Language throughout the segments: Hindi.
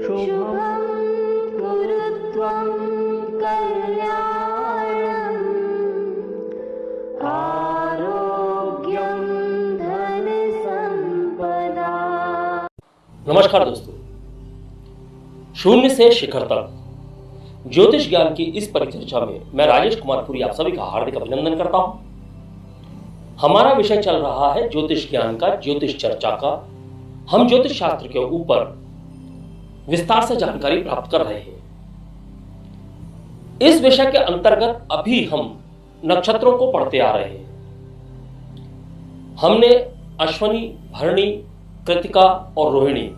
शुभं कुरुत्वं कल्याणम् आरोग्यं धनसंपदा। नमस्कार दोस्तों, शून्य से शिखर तक ज्योतिष ज्ञान की इस परिचर्चा में मैं राजेश कुमार पुरी आप सभी का हार्दिक अभिनंदन करता हूं। हमारा विषय चल रहा है ज्योतिष ज्ञान का, ज्योतिष चर्चा का। हम ज्योतिष शास्त्र के ऊपर विस्तार से जानकारी प्राप्त कर रहे हैं। इस विषय के अंतर्गत अभी हम नक्षत्रों को पढ़ते आ रहे हैं। हमने अश्विनी, भरणी, कृतिका और रोहिणी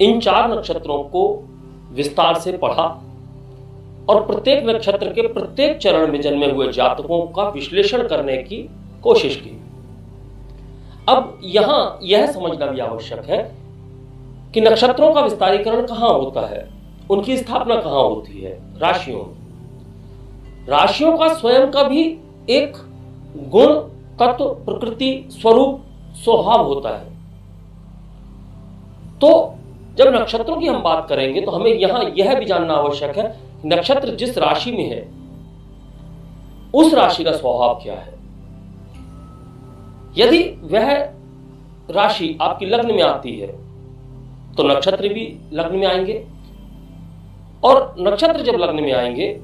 इन 4 नक्षत्रों को विस्तार से पढ़ा और प्रत्येक नक्षत्र के प्रत्येक चरण में जन्मे हुए जातकों का विश्लेषण करने की कोशिश की। अब यहां यह समझना भी आवश्यक है कि नक्षत्रों का विस्तारीकरण कहां होता है, उनकी स्थापना कहां होती है। राशियों में, राशियों का स्वयं का भी एक गुण, तत्व, प्रकृति, स्वरूप, स्वभाव होता है। तो जब नक्षत्रों की हम बात करेंगे तो हमें यहां यह भी जानना आवश्यक है कि नक्षत्र जिस राशि में है उस राशि का स्वभाव क्या है। यदि वह राशि आपकी लग्न में आती है तो नक्षत्र भी लग्न में आएंगे, और नक्षत्र जब लग्न में आएंगे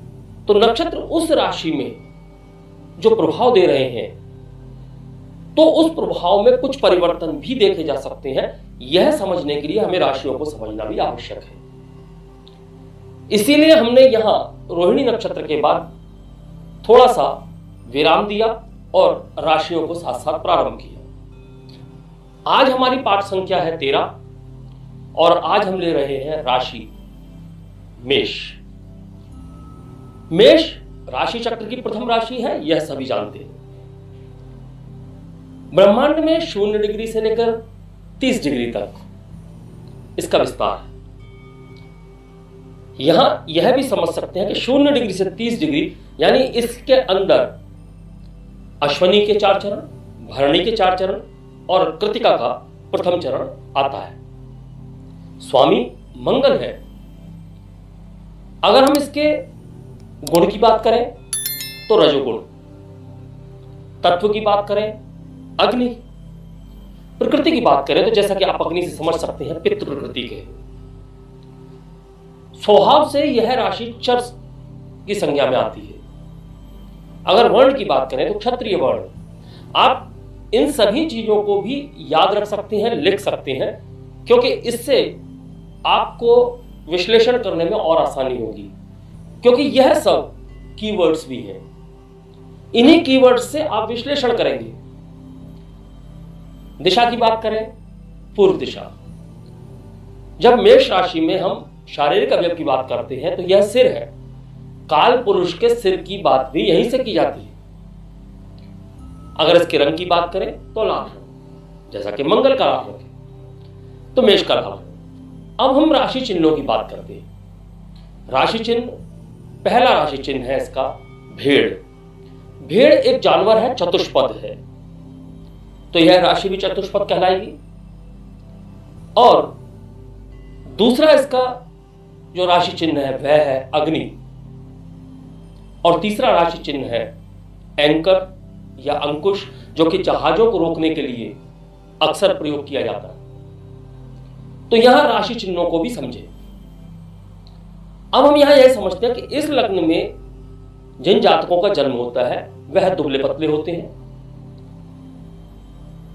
तो नक्षत्र उस राशि में जो प्रभाव दे रहे हैं तो उस प्रभाव में कुछ परिवर्तन भी देखे जा सकते हैं। यह समझने के लिए हमें राशियों को समझना भी आवश्यक है। इसीलिए हमने यहां रोहिणी नक्षत्र के बाद थोड़ा सा विराम दिया और राशियों को साथ साथ प्रारंभ किया। आज हमारी पाठ संख्या है 13 और आज हम ले रहे हैं राशि मेष। मेष राशि चक्र की प्रथम राशि है, यह सभी जानते हैं। ब्रह्मांड में 0 डिग्री से लेकर 30 डिग्री तक इसका विस्तार है। यहां यह भी समझ सकते हैं कि 0 डिग्री से 30 डिग्री यानी इसके अंदर अश्विनी के 4 चरण, भरणी के 4 चरण और कृतिका का प्रथम चरण आता है। स्वामी मंगल है। अगर हम इसके गुण की बात करें तो रजोगुण, तत्व की बात करें अग्नि, प्रकृति की बात करें तो जैसा कि आप अग्नि से समझ सकते हैं पितृ प्रकृति के। स्वभाव से यह राशि चर की संज्ञा में आती है। अगर वर्ण की बात करें तो क्षत्रिय वर्ण। आप इन सभी चीजों को भी याद रख सकते हैं, लिख सकते हैं, क्योंकि इससे आपको विश्लेषण करने में और आसानी होगी, क्योंकि यह सब कीवर्ड्स भी हैं। इन्हीं कीवर्ड्स से आप विश्लेषण करेंगे। दिशा की बात करें, पूर्व दिशा। जब मेष राशि में हम शारीरिक अवयव की बात करते हैं तो यह सिर है। काल पुरुष के सिर की बात भी यहीं से की जाती है। अगर इसके रंग की बात करें तो लाल रंग, जैसा कि मंगल का लाल रंग है तो मेष का लाल रंग। अब हम राशि चिन्हों की बात करते हैं। राशि चिन्ह, पहला राशि चिन्ह है इसका भेड़। भेड़ एक जानवर है, चतुष्पद है, तो यह राशि भी चतुष्पद कहलाएगी। और दूसरा इसका जो राशि चिन्ह है वह है अग्नि, और तीसरा राशि चिन्ह है एंकर या अंकुश, जो कि जहाजों को रोकने के लिए अक्सर प्रयोग किया जाता है। तो यहां राशि चिन्हों को भी समझे। अब हम यहां यह समझते हैं कि इस लग्न में जिन जातकों का जन्म होता है वह दुबले पतले होते हैं,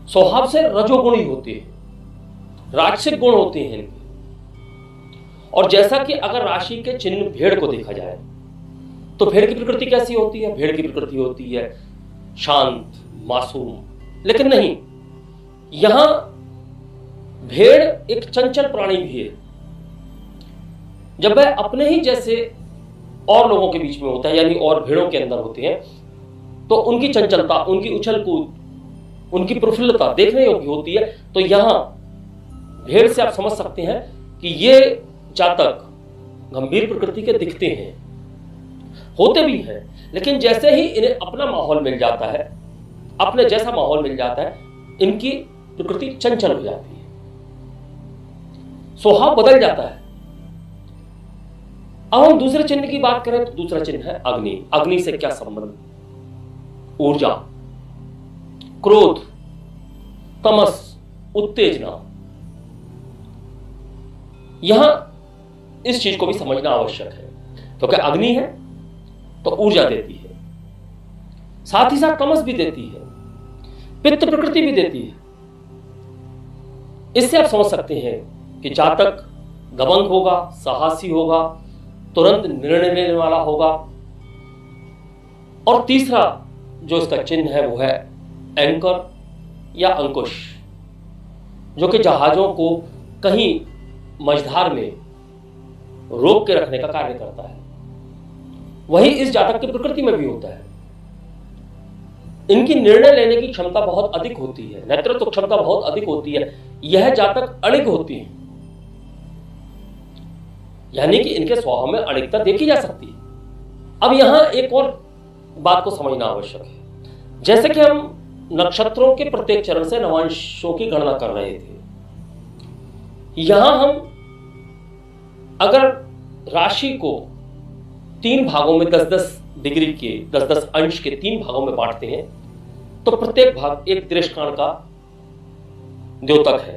स्वभाव से रजोगुणी होते हैं, राजसिक गुण होते हैं इनके। और जैसा कि अगर राशि के चिन्ह भेड़ को देखा जाए तो भेड़ की प्रकृति कैसी होती है? भेड़ की प्रकृति होती है शांत, मासूम, लेकिन नहीं, यहां भेड़ एक चंचल प्राणी भी है। जब वह अपने ही जैसे और लोगों के बीच में होता है, यानी और भेड़ों के अंदर होते हैं, तो उनकी चंचलता, उनकी उछल कूद, उनकी प्रफुल्लता देखने योग्य होती है। तो यहां भेड़ से आप समझ सकते हैं कि ये जातक गंभीर प्रकृति के दिखते हैं, होते भी हैं, लेकिन जैसे ही इन्हें अपना माहौल मिल जाता है, अपने जैसा माहौल मिल जाता है, इनकी प्रकृति चंचल हो जाती है, स्वभाव बदल जाता है। अब हम दूसरे चिन्ह की बात करें तो दूसरा चिन्ह है अग्नि। अग्नि से क्या संबंध? ऊर्जा, क्रोध, तमस, उत्तेजना। यहां इस चीज को भी समझना आवश्यक है, क्योंकि अग्नि है तो ऊर्जा देती है, साथ ही साथ तमस भी देती है, पित्त प्रकृति भी देती है। इससे आप समझ सकते हैं कि जातक दबंग होगा, साहसी होगा, तुरंत निर्णय लेने वाला होगा। और तीसरा जो इसका चिन्ह है वो है एंकर या अंकुश, जो कि जहाजों को कहीं मझधार में रोक के रखने का कार्य करता है। वही इस जातक की प्रकृति में भी होता है। इनकी निर्णय लेने की क्षमता बहुत अधिक होती है, नेतृत्व क्षमता बहुत अधिक होती है। यह जातक अड़िग होती है, यानी कि इनके स्वभाव में अड़िगता देखी जा सकती है। अब यहां एक और बात को समझना आवश्यक है। जैसे कि हम नक्षत्रों के प्रत्येक चरण से नवांशों की गणना कर रहे थे, यहां हम अगर राशि को 3 भागों में 10-10 डिग्री के 10-10 अंश के 3 भागों में बांटते हैं, तो प्रत्येक भाग एक दृष्टिकोण का द्योतक है,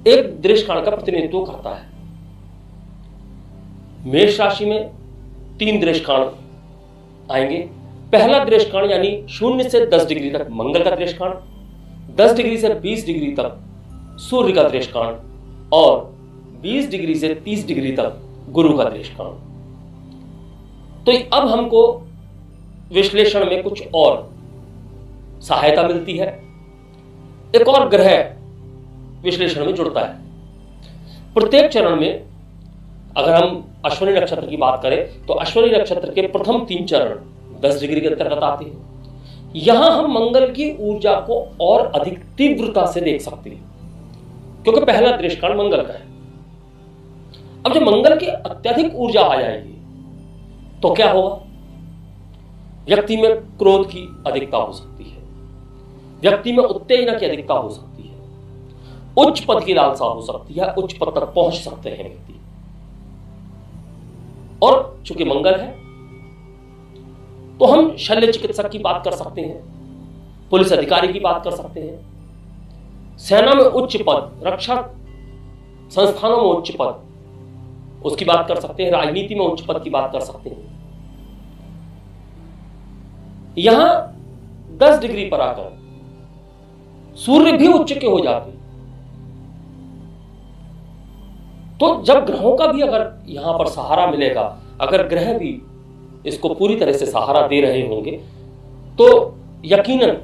एक दृष्टिकोण का प्रतिनिधित्व करता है। मेष राशि में 3 दृष्टिकोण आएंगे। पहला दृष्टिकोण यानी 0 से 10 डिग्री तक मंगल का दृष्टिकोण, 10 डिग्री से 20 डिग्री तक सूर्य का दृष्टिकोण और 20 डिग्री से 30 डिग्री तक गुरु का दृष्टिकोण। तो अब हमको विश्लेषण में कुछ और सहायता मिलती है। एक और ग्रह विश्लेषण में जुड़ता है। प्रत्येक चरण में अगर हम अश्विनी नक्षत्र की बात करें तो अश्विनी नक्षत्र के प्रथम 3 चरण 10 डिग्री के अंतर्गत आते हैं। यहां हम मंगल की ऊर्जा को और अधिक तीव्रता से देख सकते हैं, क्योंकि पहला दृष्टिकोण मंगल का है। अब जब मंगल की अत्यधिक ऊर्जा आ जाएगी तो क्या होगा? व्यक्ति में क्रोध की अधिकता हो सकती है, व्यक्ति में उत्तेजना की अधिकता हो सकती है, उच्च पद की लालसा हो सकती है, उच्च पद तक पहुंच सकते हैं व्यक्ति। और चूंकि मंगल है तो हम शल्य चिकित्सक की बात कर सकते हैं, पुलिस अधिकारी की बात कर सकते हैं, सेना में उच्च पद, रक्षा संस्थानों में उच्च पद उसकी बात कर सकते हैं, राजनीति में उच्च पद की बात कर सकते हैं। यहां 10 डिग्री पर आकर सूर्य भी उच्च के हो जाते, तो जब ग्रहों का भी अगर यहां पर सहारा मिलेगा, अगर ग्रह भी इसको पूरी तरह से सहारा दे रहे होंगे, तो यकीनन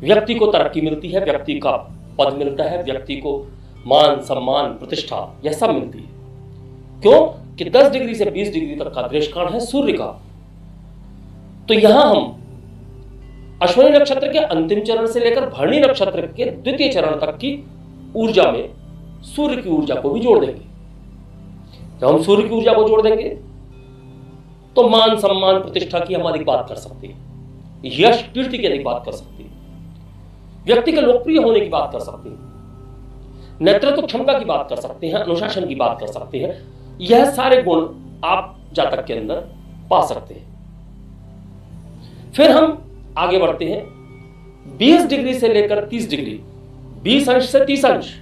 व्यक्ति को तरक्की मिलती है, व्यक्ति का पद मिलता है, व्यक्ति को मान सम्मान प्रतिष्ठा यह सब मिलती है। क्यों कि 10 डिग्री से 20 डिग्री तक का दृष्टिकोण है सूर्य का। तो यहां हम अश्विनी नक्षत्र के अंतिम चरण से लेकर भरणी नक्षत्र के द्वितीय चरण तक की ऊर्जा में सूर्य की ऊर्जा को भी जोड़ देंगे। जब हम सूर्य की ऊर्जा को जोड़ देंगे तो मान सम्मान प्रतिष्ठा की हम अधिक बात कर सकते हैं, यश कीर्ति की अधिक बात कर सकते हैं, व्यक्ति के लोकप्रिय होने की बात कर सकते हैं, नेतृत्व क्षमता की बात कर सकते हैं, अनुशासन की बात कर सकते हैं। यह सारे गुण आप जातक के अंदर पा सकते हैं। फिर हम आगे बढ़ते हैं। 20 डिग्री से लेकर 30 डिग्री, 20 अंश से 30 अंश,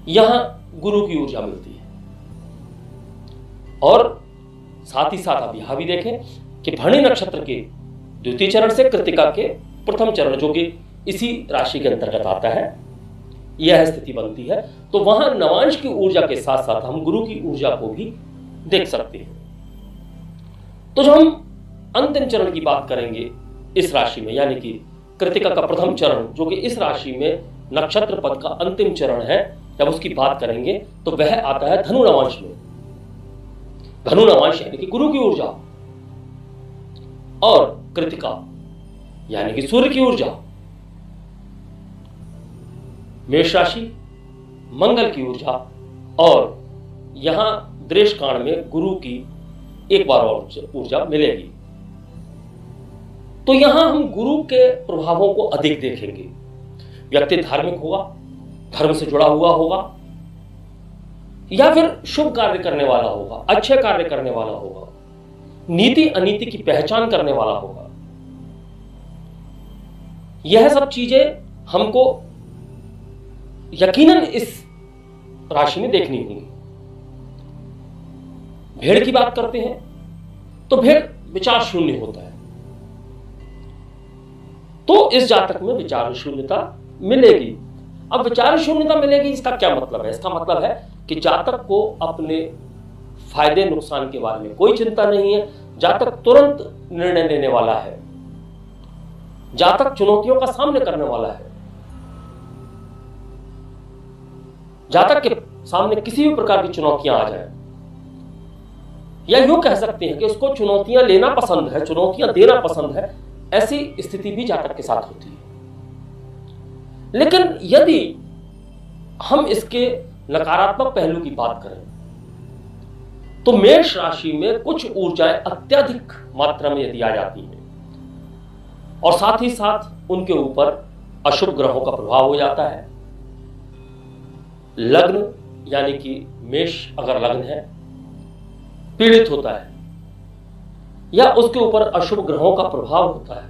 यहां गुरु की ऊर्जा मिलती है। और साथ ही साथ आप यहां भी देखें कि भरणी नक्षत्र के द्वितीय चरण से कृतिका के प्रथम चरण, जो कि इसी राशि के अंतर्गत आता है, यह स्थिति बनती है। तो वहां नवांश की ऊर्जा के साथ साथ हम गुरु की ऊर्जा को भी देख सकते हैं। तो जो हम अंतिम चरण की बात करेंगे इस राशि में, यानी कि कृतिका का प्रथम चरण, जो कि इस राशि में नक्षत्र पद का अंतिम चरण है, जब उसकी बात करेंगे तो वह आता है धनु नवांश में। धनु नवांश यानी कि गुरु की ऊर्जा, और कृतिका यानी कि सूर्य की ऊर्जा। मेष राशि मंगल की ऊर्जा, और यहां दृष्टिकोण में गुरु की एक बार और ऊर्जा मिलेगी। तो यहां हम गुरु के प्रभावों को अधिक देखेंगे। व्यक्ति धार्मिक होगा, धर्म से जुड़ा हुआ होगा, या फिर शुभ कार्य करने वाला होगा, अच्छे कार्य करने वाला होगा, नीति अनीति की पहचान करने वाला होगा। यह सब चीजें हमको यकीनन इस राशि में देखनी होगी। भेड़ की बात करते हैं तो भेड़ विचार शून्य होता है, तो इस जातक में विचार शून्यता मिलेगी। अब विचार शून्यता मिलेगी, इसका क्या मतलब है? इसका मतलब है कि जातक को अपने फायदे नुकसान के बारे में कोई चिंता नहीं है, जातक तुरंत निर्णय लेने वाला है, जातक चुनौतियों का सामना करने वाला है, जातक के सामने किसी भी प्रकार की चुनौतियां आ जाए, या यूं कह सकते हैं कि उसको चुनौतियां लेना पसंद है, चुनौतियां देना पसंद है, ऐसी स्थिति भी जातक के साथ होती है। लेकिन यदि हम इसके नकारात्मक पहलू की बात करें तो मेष राशि में कुछ ऊर्जाएं अत्यधिक मात्रा में यदि आ जाती हैं और साथ ही साथ उनके ऊपर अशुभ ग्रहों का प्रभाव हो जाता है। लग्न यानी कि मेष अगर लग्न है पीड़ित होता है या उसके ऊपर अशुभ ग्रहों का प्रभाव होता है,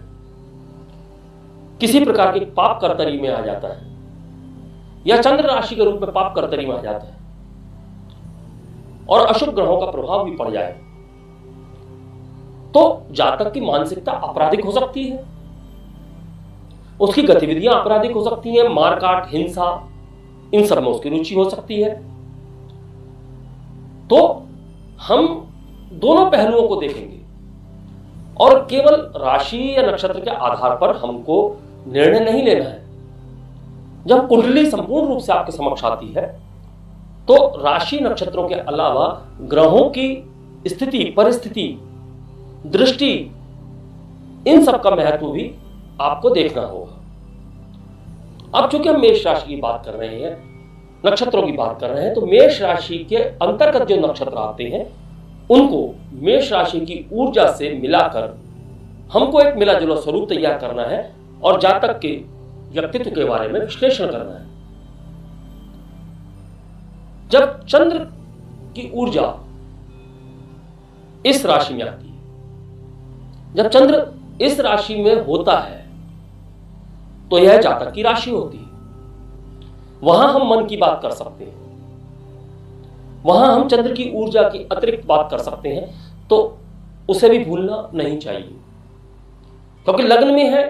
किसी प्रकार के पाप कर्तरी में आ जाता है या चंद्र राशि के रूप में पाप कर्तरी में आ जाता है और अशुभ ग्रहों का प्रभाव भी पड़ जाए, तो जातक की मानसिकता आपराधिक हो सकती है, उसकी गतिविधियां आपराधिक हो सकती हैं, मारकाट, हिंसा, इन सब में उसकी रुचि हो सकती है। तो हम दोनों पहलुओं को देखेंगे और केवल राशि या नक्षत्र के आधार पर हमको निर्णय नहीं लेना है। जब कुंडली संपूर्ण रूप से आपके समक्ष आती है तो राशि नक्षत्रों के अलावा ग्रहों की स्थिति, परिस्थिति, दृष्टि, इन सब का महत्व भी आपको देखना होगा। अब चूंकि हम मेष राशि की बात कर रहे हैं, नक्षत्रों की बात कर रहे हैं, तो मेष राशि के अंतर्गत जो नक्षत्र आते हैं उनको मेष राशि की ऊर्जा से मिलाकर हमको एक मिला जुला स्वरूप तैयार करना है और जातक के व्यक्तित्व के बारे में विश्लेषण करना है। जब चंद्र की ऊर्जा इस राशि में आती है, जब चंद्र इस राशि में होता है तो यह जातक की राशि होती है। वहां हम मन की बात कर सकते हैं, वहां हम चंद्र की ऊर्जा की अतिरिक्त बात कर सकते हैं, तो उसे भी भूलना नहीं चाहिए, क्योंकि लग्न में है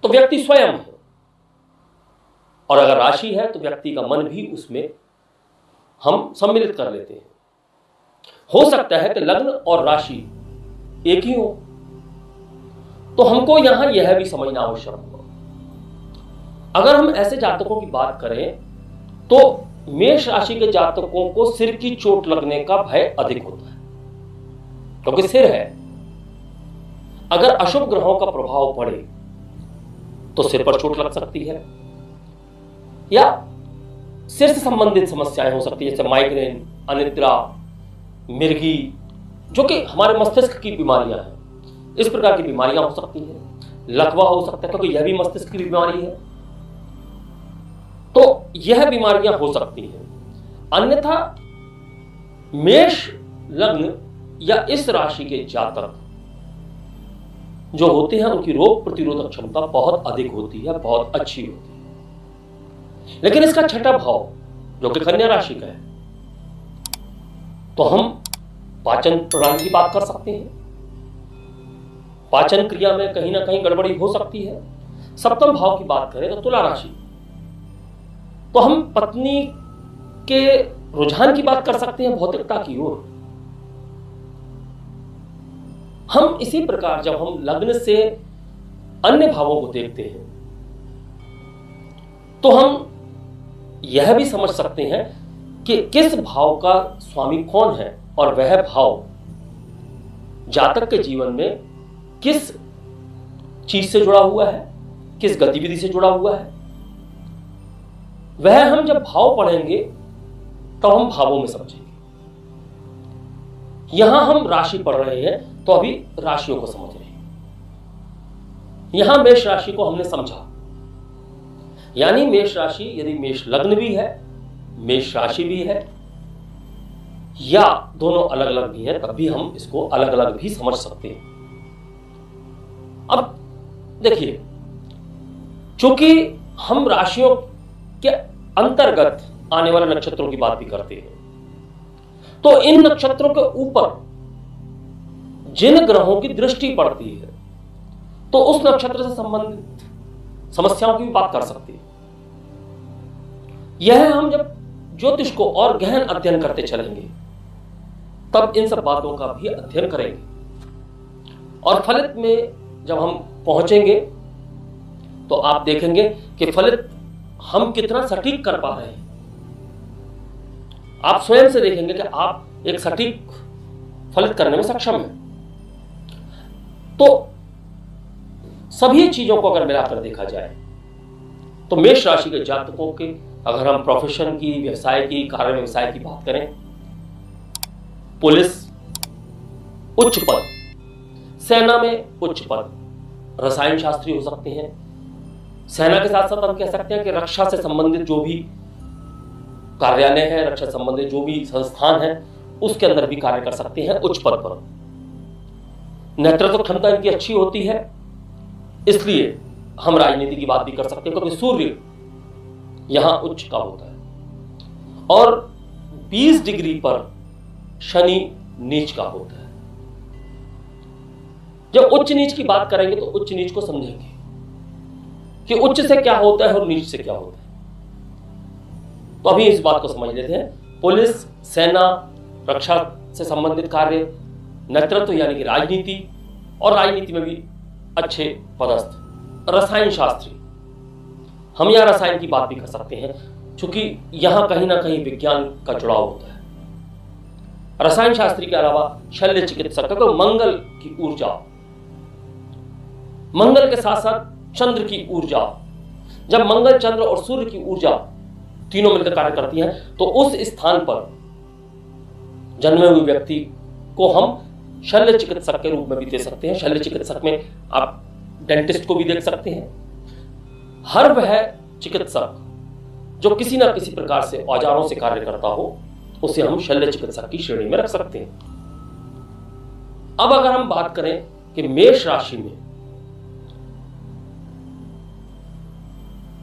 तो व्यक्ति स्वयं है और अगर राशि है तो व्यक्ति का मन भी उसमें हम सम्मिलित कर लेते हैं। हो सकता है कि लग्न और राशि एक ही हो, तो हमको यहां यह भी समझना आवश्यक होगा। अगर हम ऐसे जातकों की बात करें तो मेष राशि के जातकों को सिर की चोट लगने का भय अधिक होता है, क्योंकि सिर है। अगर अशुभ ग्रहों का प्रभाव पड़े तो सिर पर चोट लग सकती है या सिर से संबंधित समस्याएं हो सकती है, जैसे माइग्रेन, अनिद्रा, मिर्गी, जो कि हमारे मस्तिष्क की बीमारियां हैं। इस प्रकार की बीमारियां हो सकती हैं। लकवा हो सकता है, क्योंकि यह भी मस्तिष्क की बीमारी है, तो यह बीमारियां हो सकती हैं। अन्यथा मेष लग्न या इस राशि के जातक जो होते हैं उनकी रोग प्रतिरोधक क्षमता बहुत अधिक होती है, बहुत अच्छी होती है। लेकिन इसका छठा भाव जो कि कन्या राशि का है, तो हम पाचन प्रणाली की बात कर सकते हैं। पाचन क्रिया में कहीं ना कहीं गड़बड़ी हो सकती है। सप्तम भाव की बात करें तो तुला राशि, तो हम पत्नी के रुझान की बात कर सकते हैं, भौतिकता की ओर। हम इसी प्रकार जब हम लग्न से अन्य भावों को देखते हैं तो हम यह भी समझ सकते हैं कि किस भाव का स्वामी कौन है और वह भाव जातक के जीवन में किस चीज से जुड़ा हुआ है, किस गतिविधि से जुड़ा हुआ है। वह हम जब भाव पढ़ेंगे तो हम भावों में समझेंगे। यहां हम राशि पढ़ रहे हैं तो अभी राशियों को समझ रहे हैं। यहां मेष राशि को हमने समझा, यानी मेष राशि यदि मेष लग्न भी है, मेष राशि भी है या दोनों अलग अलग भी है, तब भी हम इसको अलग अलग भी समझ सकते हैं। अब देखिए, चूंकि हम राशियों के अंतर्गत आने वाले नक्षत्रों की बात भी करते हैं, तो इन नक्षत्रों के ऊपर जिन ग्रहों की दृष्टि पड़ती है तो उस नक्षत्र से संबंधित समस्याओं की भी बात कर सकते हैं। यह हम जब ज्योतिष को और गहन अध्ययन करते चलेंगे तब इन सब बातों का भी अध्ययन करेंगे और फलित में जब हम पहुंचेंगे तो आप देखेंगे कि फलित हम कितना सटीक कर पा रहे हैं। आप स्वयं से देखेंगे कि आप एक सटीक फलित करने में सक्षम हैं। तो सभी चीजों को अगर मिलाकर देखा जाए तो मेष राशि के जातकों के, अगर हम प्रोफेशन की, व्यवसाय की, कार्य व्यवसाय की बात करें, पुलिस उच्च पद, सेना में उच्च पद, रसायन शास्त्री हो सकते हैं। सेना के साथ साथ हम कह सकते हैं कि रक्षा से संबंधित जो भी कार्यालय है, रक्षा से संबंधित जो भी संस्थान है, उसके अंदर भी कार्य कर सकते हैं उच्च पद पर। नेतृत्व क्षमता इनकी अच्छी होती है, इसलिए हम राजनीति की बात भी कर सकते हैं, क्योंकि सूर्य यहां उच्च का होता है और 20 डिग्री पर शनि नीच का होता है। जब उच्च नीच की बात करेंगे तो उच्च नीच को समझेंगे कि उच्च से क्या होता है और नीच से क्या होता है। तो अभी इस बात को समझ लेते हैं। पुलिस, सेना, रक्षा से संबंधित कार्य, नेतृत्व यानी कि राजनीति, और राजनीति में भी अच्छे पदस्थ, रसायन शास्त्री, हम यहां रसायन की बात भी कर सकते हैं, क्योंकि यहां कहीं ना कहीं विज्ञान का जुड़ाव होता है। रसायन शास्त्री के अलावा शल्य चिकित्सक को मंगल की ऊर्जा, मंगल के साथ साथ चंद्र की ऊर्जा, जब मंगल, चंद्र और सूर्य की ऊर्जा तीनों मिलकर कार्य करती हैं तो उस स्थान पर जन्मे हुए व्यक्ति को हम शल्य चिकित्सक के रूप में भी दे सकते हैं। शल्य चिकित्सक में आप डेंटिस्ट को भी देख सकते हैं। हर वह चिकित्सक जो किसी ना किसी प्रकार से औजारों से कार्य करता हो, उसे हम शल्य चिकित्सक की श्रेणी में रख सकते हैं। अब अगर हम बात करें कि मेष राशि में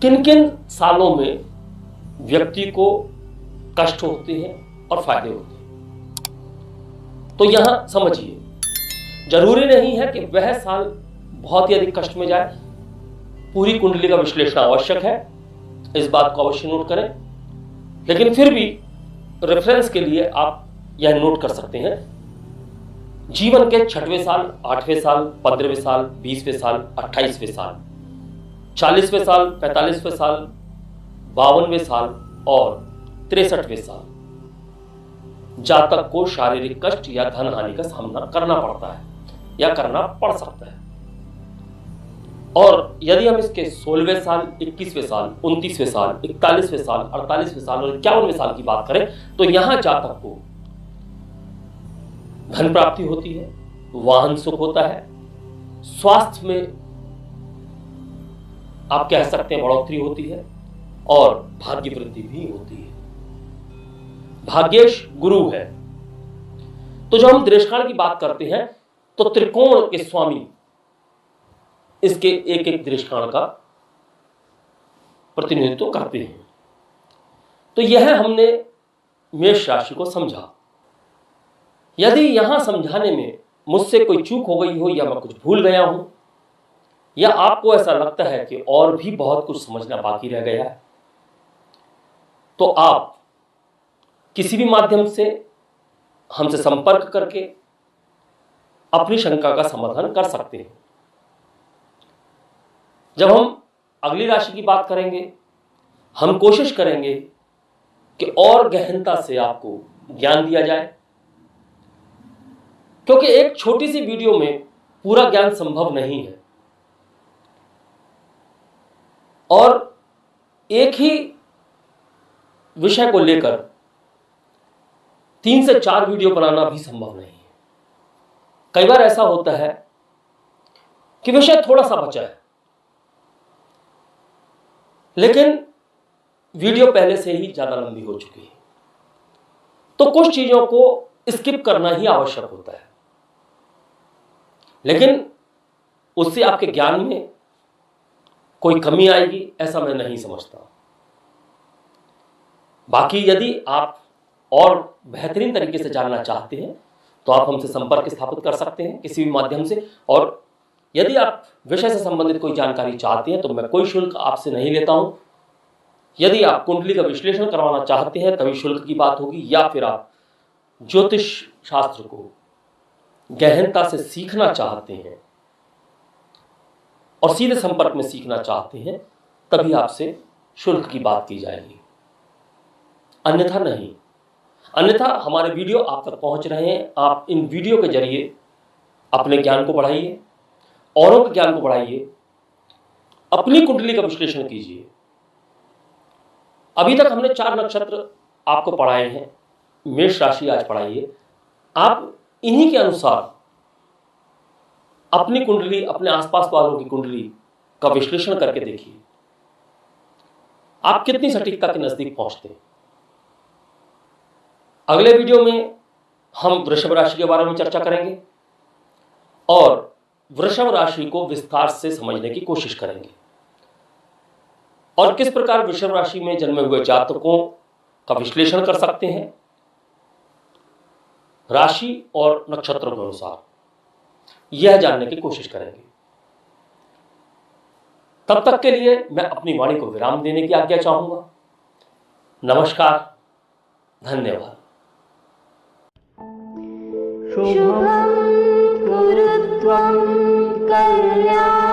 किन किन सालों में व्यक्ति को कष्ट होते हैं और फायदे होते हैं, तो यहां समझिए, जरूरी नहीं है कि वह साल बहुत ही अधिक कष्ट में जाए। पूरी कुंडली का विश्लेषण आवश्यक है, इस बात को अवश्य नोट करें। लेकिन फिर भी रेफरेंस के लिए आप यह नोट कर सकते हैं, जीवन के 6वें साल, 8वें साल, 15वें साल, 20वें साल, 28वें साल, 40वें साल, 45वें साल, 52वें साल और 63वें साल जातक को शारीरिक कष्ट या धन हानि का सामना करना पड़ता है या करना पड़ सकता है। और यदि हम इसके 16वें साल, 21वें साल, 29वें साल, 41वें साल, 48वें साल और 51वें साल की बात करें तो यहां जातक को धन प्राप्ति होती है, वाहन सुख होता है, स्वास्थ्य में आप कह सकते हैं बढ़ोतरी होती है और भाग्य वृद्धि भी होती है। भाग्येश गुरु है। तो जब हम दृष्टिकाल की बात करते हैं तो त्रिकोण के स्वामी इसके एक एक दृष्टिकाल का प्रतिनिधित्व करते हैं। तो यह हमने मेष राशि को समझा। यदि यहां समझाने में मुझसे कोई चूक हो गई हो या मैं कुछ भूल गया हूं या आपको ऐसा लगता है कि और भी बहुत कुछ समझना बाकी रह गया है, तो आप किसी भी माध्यम से हमसे संपर्क करके अपनी शंका का समाधान कर सकते हैं। जब हम अगली राशि की बात करेंगे, हम कोशिश करेंगे कि और गहनता से आपको ज्ञान दिया जाए, क्योंकि एक छोटी सी वीडियो में पूरा ज्ञान संभव नहीं है और एक ही विषय को लेकर 3 से 4 वीडियो बनाना भी संभव नहीं है। कई बार ऐसा होता है कि विषय थोड़ा सा बचा है, लेकिन वीडियो पहले से ही ज्यादा लंबी हो चुकी है, तो कुछ चीजों को स्किप करना ही आवश्यक होता है, लेकिन उससे आपके ज्ञान में कोई कमी आएगी ऐसा मैं नहीं समझता। बाकी यदि आप और बेहतरीन तरीके से जानना चाहते हैं तो आप हमसे संपर्क स्थापित कर सकते हैं किसी भी माध्यम से, और यदि आप विषय से संबंधित कोई जानकारी चाहते हैं तो मैं कोई शुल्क आपसे नहीं लेता हूं। यदि आप कुंडली का विश्लेषण करवाना चाहते हैं तभी शुल्क की बात होगी, या फिर आप ज्योतिष शास्त्र को गहनता से सीखना चाहते हैं और सीधे संपर्क में सीखना चाहते हैं तभी आपसे शुल्क की बात की जाएगी, अन्यथा नहीं। अन्यथा हमारे वीडियो आप तक पहुंच रहे हैं, आप इन वीडियो के जरिए अपने ज्ञान को बढ़ाइए, औरों के ज्ञान को बढ़ाइए, अपनी कुंडली का विश्लेषण कीजिए। अभी तक हमने 4 नक्षत्र आपको पढ़ाए हैं, मेष राशि आज पढ़ाइए। आप इन्हीं के अनुसार अपनी कुंडली, अपने आसपास वालों की कुंडली का विश्लेषण करके देखिए आप कितनी सटीकता के नजदीक पहुंचते हैं। अगले वीडियो में हम वृषभ राशि के बारे में चर्चा करेंगे और वृषभ राशि को विस्तार से समझने की कोशिश करेंगे और किस प्रकार वृषभ राशि में जन्मे हुए जातकों का विश्लेषण कर सकते हैं राशि और नक्षत्रों के अनुसार, यह जानने की कोशिश करेंगे। तब तक के लिए मैं अपनी वाणी को विराम देने की आज्ञा चाहूंगा। नमस्कार, धन्यवाद। शुभं कुरु त्वं कल्याणम्।